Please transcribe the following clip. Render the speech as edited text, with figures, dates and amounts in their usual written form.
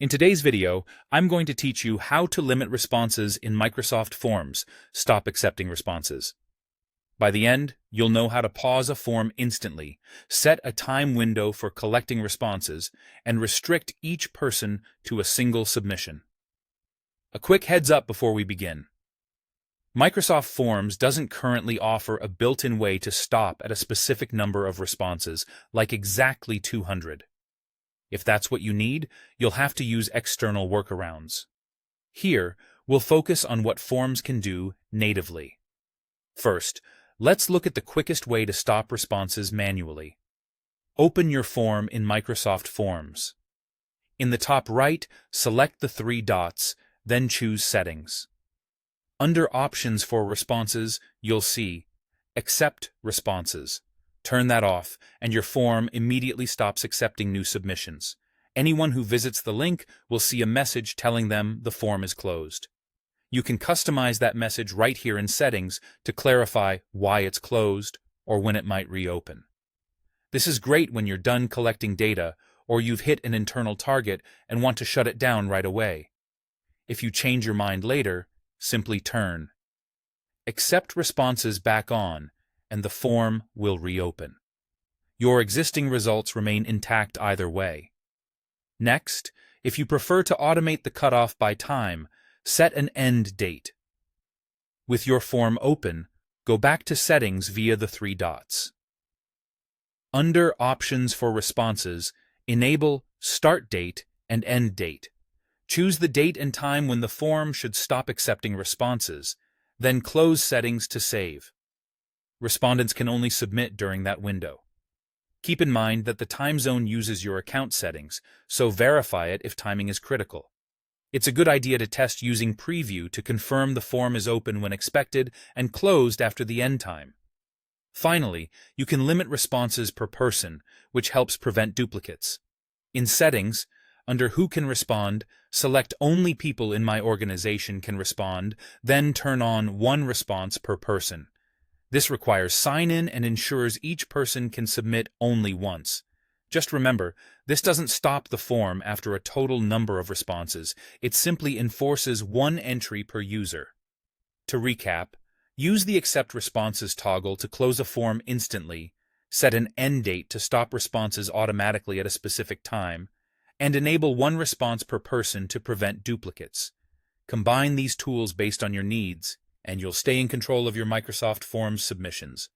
In today's video, I'm going to teach you how to limit responses in Microsoft Forms, stop accepting responses. By the end, you'll know how to pause a form instantly, set a time window for collecting responses, and restrict each person to a single submission. A quick heads up before we begin. Microsoft Forms doesn't currently offer a built-in way to stop at a specific number of responses, like exactly 200. If that's what you need, you'll have to use external workarounds. Here, we'll focus on what Forms can do natively. First, let's look at the quickest way to stop responses manually. Open your form in Microsoft Forms. In the top right, select the three dots, then choose Settings. Under Options for Responses, you'll see Accept Responses. Turn that off, and your form immediately stops accepting new submissions. Anyone who visits the link will see a message telling them the form is closed. You can customize that message right here in Settings to clarify why it's closed or when it might reopen. This is great when you're done collecting data or you've hit an internal target and want to shut it down right away. If you change your mind later, simply turn Accept Responses back on, and the form will reopen. Your existing results remain intact either way. Next, if you prefer to automate the cutoff by time, set an end date. With your form open, go back to Settings via the three dots. Under Options for Responses, enable Start Date and End Date. Choose the date and time when the form should stop accepting responses, then close Settings to save. Respondents can only submit during that window. Keep in mind that the time zone uses your account settings, so verify it if timing is critical. It's a good idea to test using Preview to confirm the form is open when expected and closed after the end time. Finally, you can limit responses per person, which helps prevent duplicates. In Settings, under Who Can Respond, select Only people in my organization can respond, then turn on one response per person. This requires sign-in and ensures each person can submit only once. Just remember, this doesn't stop the form after a total number of responses. It simply enforces one entry per user. To recap, use the Accept Responses toggle to close a form instantly, set an end date to stop responses automatically at a specific time, and enable one response per person to prevent duplicates. Combine these tools based on your needs, and you'll stay in control of your Microsoft Forms submissions.